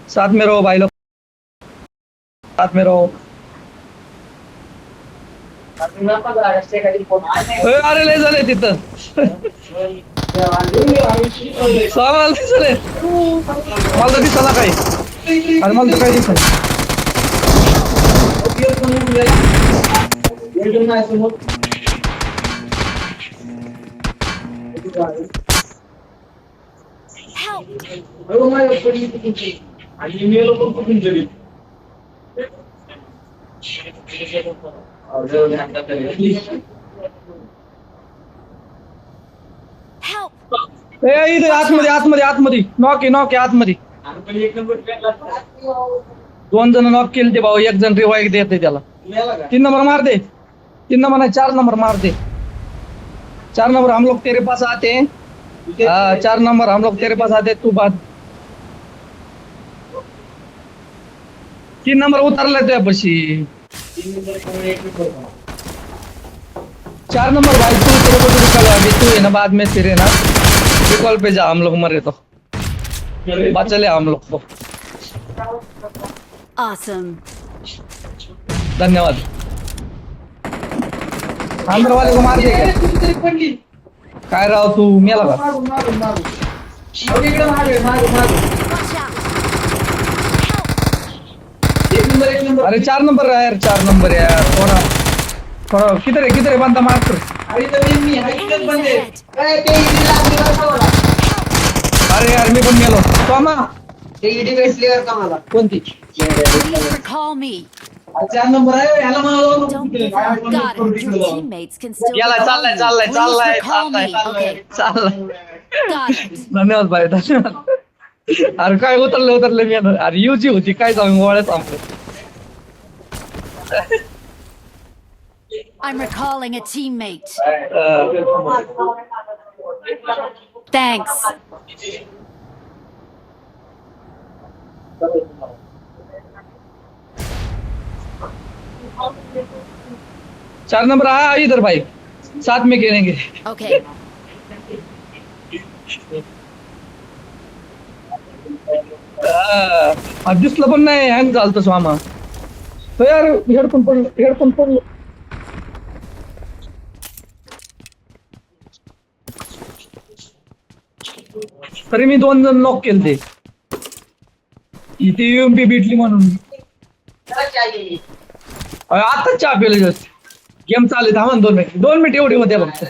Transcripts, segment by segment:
साथ में रहो भाई लोग, साथ में रहो। अरे लय झाले तिथं सामान दिसले मला तर दिसला काही अरे मला तर काही दिसत इथे आतमध्ये आतमध्ये आतमध्ये नॉक आहे आतमध्ये 2 जण नॉक केले ते भाऊ, 1 जण रिवाइव देते त्याला। 3 नंबर मार दे, 3 नंबर नाही 4 नंबर मार दे। 4 नंबर हम लोग तेरे पास आते हैं। 4 नंबर हम लोग तेरे पास आते हैं, तू बात। 3 नंबर उतरला तुझ्या पशी। 4 नंबर भाई तू तेरे को तो निकल अभी, तू है ना बाद में तेरे ना रिकॉल पे जा, हम लोग मरे तो बचले हम लोग को। Awesome. धन्यवाद। अंदर वाले को मार दे काय राव तू मेला का? अरे 4 नंबर है यार, 4 नंबर है यार। थोड़ा थोड़ा किधर है बंदा मार कर। अरे यार मी पण मेलो सोमा कोणती? Please recall me. 4 नंबर आहे याला Don't give up. Got it. Your teammates can still याला recall चाललाय me. चाललाय Please चाललाय recall me. Okay. चाललाय Got it. धन्यवाद भाई धन्यवाद। अरे काय उतरले मी अरे युजी होती काय जाऊन गोळ्या संपले। I'm recalling a teammate. Thanks. चार नंबर आ इधर भाई, साथ में खेलेंगे। Okay. दिसलं पण नाही, हँग झालं स्वामा तो यार। हेडफोन पडलो तरी मी 2 जण लॉक केले ते इथे UMP भेटली म्हणून। आता चहा पिले जस्ट, गेम चालू आहे। थांबा 2 मिनिट एवढी मध्ये फक्त।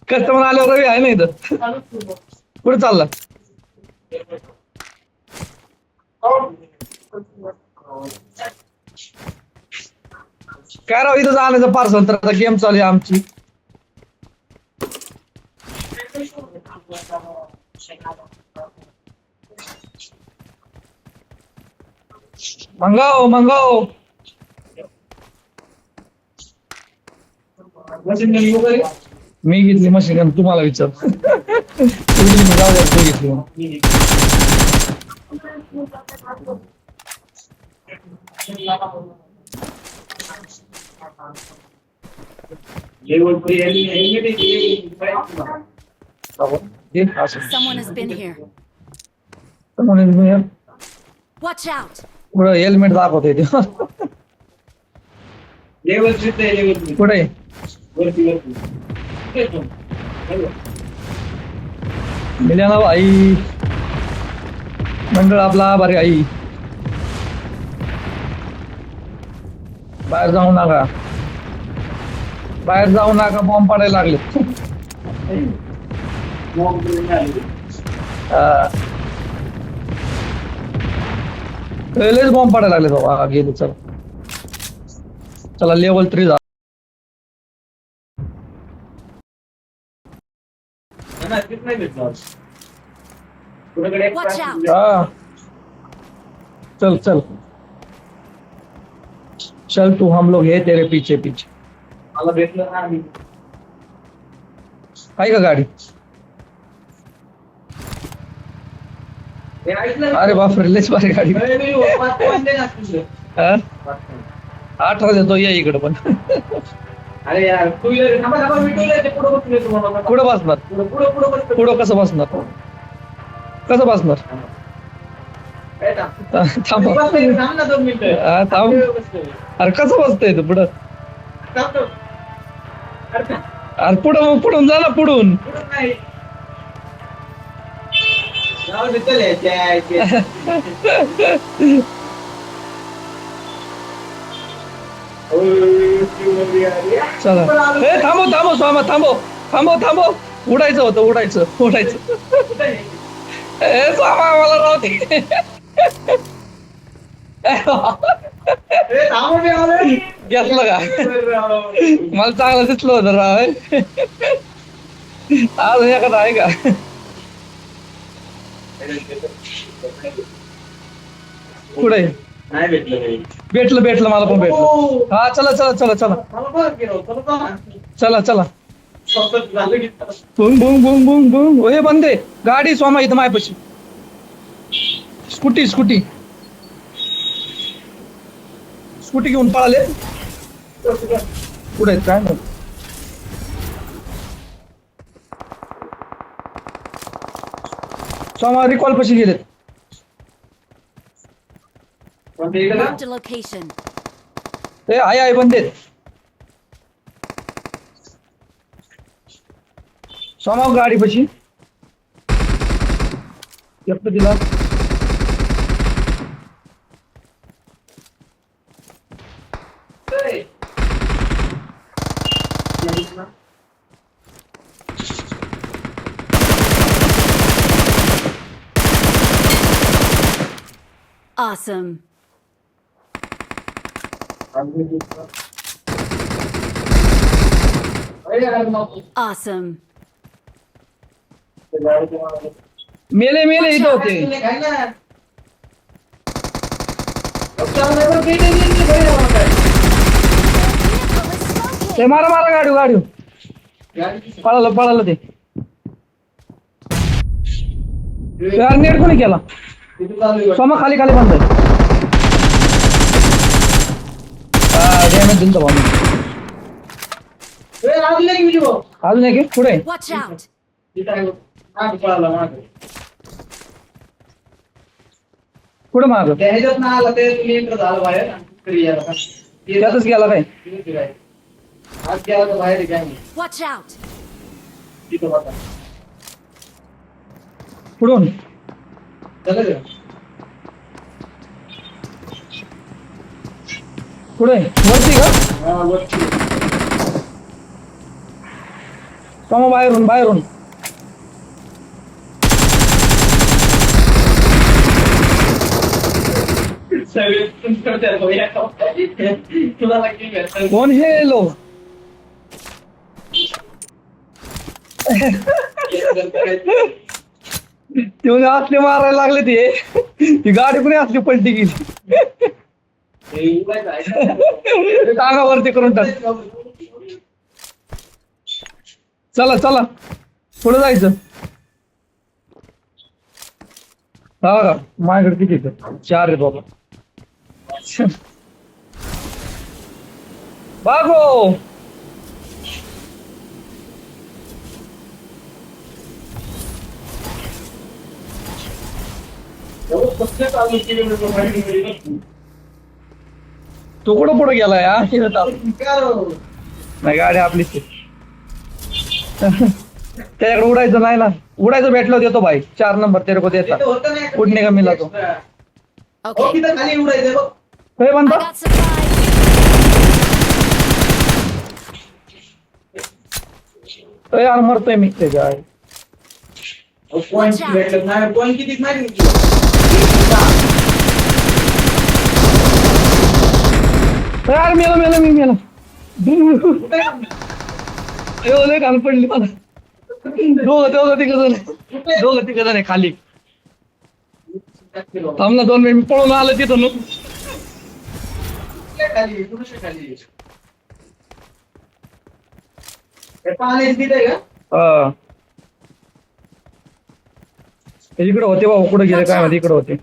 कस्टमर आल्यावर रवी आहे ना इथं, कुठे चालला? काय राव इथं जाण्याचं पार्सल, तर आता गेम चालू आहे आमची। मंगाओ मी घेतली मशीन गन, तुम्हाला विचार जाऊ द्या तू घेतली Someone has been here. Watch out. पुढं हेल्मेट दाखवते ते पुढे मिल्या ना भाई, मंडळ आपला आभारी आई। बाहेर जाऊ नका बॉम्ब पडायला लागले। पहिलेच बॉम्ब पडायला लागले बाबा। गेले चला लेवल 3 जा। Watch out. चल तू, हम लोग है तेरे पीछे। आहे का गाडी? अरे बापरे लयच भारी गाडी। 18 देतो या इकडे पण अरे यार टू व्हीलर थांबा थांबा मी टू व्हीलर पुढे बसलोय तुम्हाला कुठं बसणार पुढे पुढे बसतो पुढं कसं बसणार कसं बसणार काय थांब थांब बसलोय, थांब ना 2 मिनिटं हा, थांब. बसलोय. अरे कसं बसतंय तू पुढं थांब थांब. अरे अरे पुढून जा ना पुढून पुढं नाही जाऊ दे चल याच्या चला ए थांबव स्वामा थांबव उडायचं होतं उडायचं ए स्वामा मला राहते घेतलं का मला चांगलं दिसलं होतं राव आज एखादा आहे का पुढे नाही भेटलं भेटलं मला पण भेटलं हा चला बुंग हे बंदे गाडी स्वामा इथं मायपाशी स्कूटी घेऊन पळाले पुढे काय नाही स्वामा रिकॉल पाशी गेलेत Marked a location. ए आहे बंदे स्वामा गाडी पाशी एकटं दिला Awesome. Awesome. मेले इथं होते ते मारा गाडी पळालं ते यार नेट कोणी केला सोमा खाली बंद डॅमेज दिलं भाऊ अजून एक पुढे Watch out. पुढे माग ह्याच्यात ना आला ते तुम्ही इंटर झालं बाहेर ना घरी यायला का? त्यातच गेला काय आज गेला तर बाहेर काय Watch out. तिथं होता पुढून चला का? पुढे वरती का हा, वरती. सोमा बाहेरून सगळे तुमच्या भैया तुला लागली भेटलं. कोण हे लो ते म्हणे असले मारायला लागले ती गाडी पण असली पलटी गेली हे उगाच आहे. टांगावरती करून टाक चला पुढे जायचं हा का माझ्याकडे किती आहेत? 4 आहेत बाबा बागो एवढं कसलं चालू केलं मी माहिती नाही. तो कुठं पुढे गेलाय हा? इथं चाल. काय रो? नाही गाडी आपलीच आहे. त्याच्याकडे उडायचं नाही ना उडायचं भेटलं देतो भाई 4 नंबर तेरे को देता तिथं होतं नाही का? उडने का मिला तो हो, Okay. तिथं खाली उडायचं बघ. हे I म्हणतो got supplies. यार मरतोय मी त्याच्या आहे. अहो, point Watch out. भेटलं नाही. point किती माहिती आहे तुला? यार मेला मी मेला कुठे आहे? लय घाल पडली मला दोघं तिघ जण खाली थांबला 2 मिनिट मी पळून आलं तिथून खाली कुठे खाली हे पाणी तिथे का इकडे होते बाबा कुठे गेले काय माहिती इकडे होते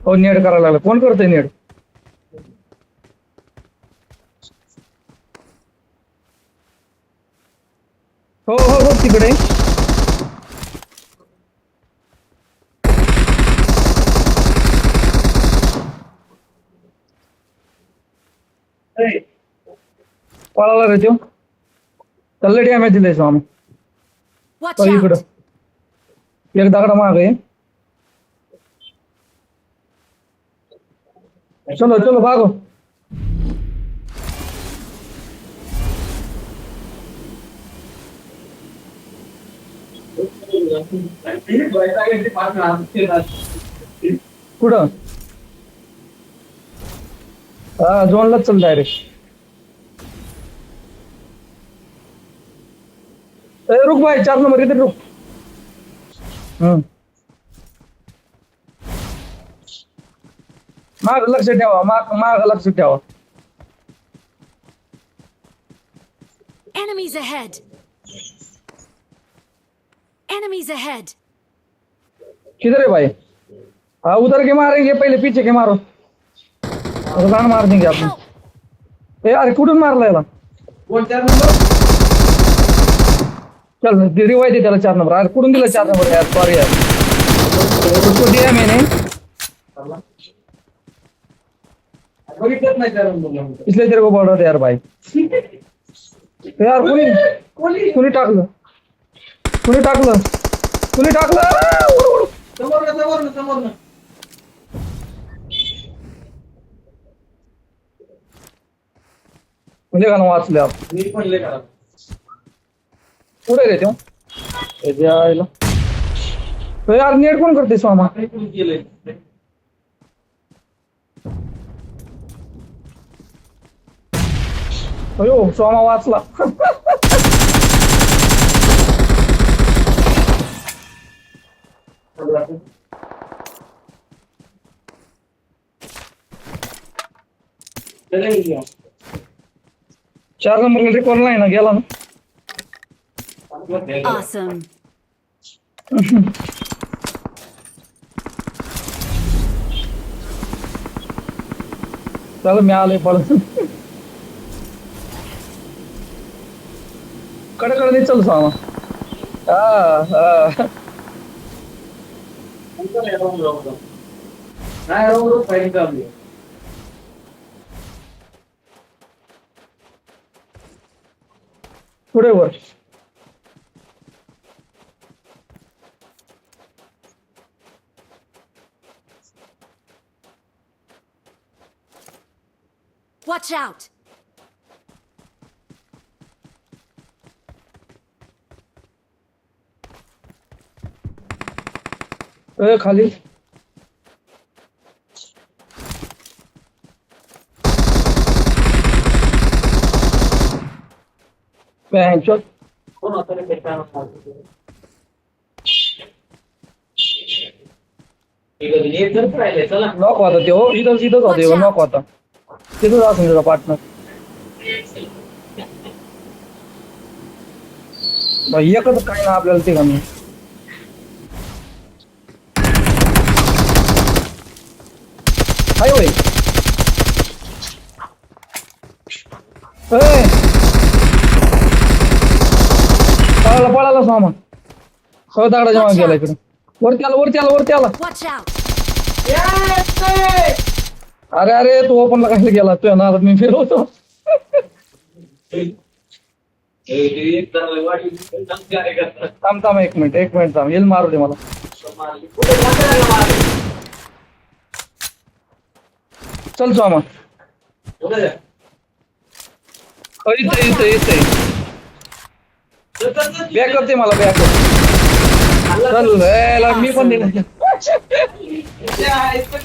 हो नेट करायला लागला कोण करतोय नेट हो हो हो तिकडे पळाला रे त्यो त्याला डॅमेज दिलाय स्वामी Watch इकडं out! एक दगडा माग आहे चलो चलो भागो कुठं हा झोनलाच चल डायरेक्ट रुक भाई 4 नंबर इधर रुक माग लक्ष ठेवा माग माग लक्ष ठेवा Enemies ahead! Enemies ahead! किधर है भाई हाँ उधर के मारेंगे पहले पीछे के मारो जान मार देंगे आपण Help! ए अरे कुठून मारला याला कोण 4 नंबर चल रिवाय दे त्याला 4 नंबर अरे कुठून दिला 4 नंबर यार सॉरी यार उसको दिया मैंने बघितलंच नाही 4 नंबर इसलिए तेरे को बोल रहा था यार भाई यार कुणी टाकलं कुणी टाकलं कुणी टाकलं उड, उड. समोर ना म्हणजे का वाचले आपण मी पण लय करा पुढे रे त्यो ए जायला यार नेट कोण करते स्वामा केलंय अयो स्वामा वाचला चला 4 नंबर रिकॉर्ड नाही ना गेला ना Awesome! चल मी आले पळ कडकडे नाही चल स्वामा हा नाही रोड फाईन चालू आहे पुढे वर Watch out! खाली चल कोण होतं रे ते काय एक जण राहिले चला नॉक होता ते हो इथंच होते नॉक होता तिथंच असून त्याचा पार्टनर भाई एकच काय ना आपल्याला ते कमी हाय होय पळाला सामान हो दगडा जेव्हा गेला इकडे वरती आला Watch out! अरे अरे तू ओपनला काय गेला तू ना मी फिरवतो थांब एक मिनिट थांब येईल मारू दे मला चल स्वामा इथे बॅकअप दे मला बॅकअप चल मी पण दिला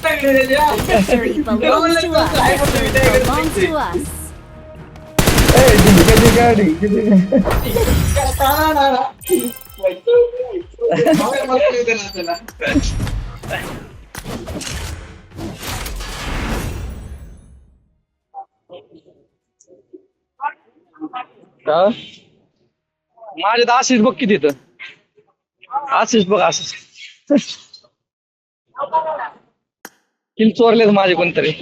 Victory belongs to us! Victory belongs to us! का माझे तर आशिष बघ किती आशिष बघ आशिष किल चोरलेत माझे कोणतरी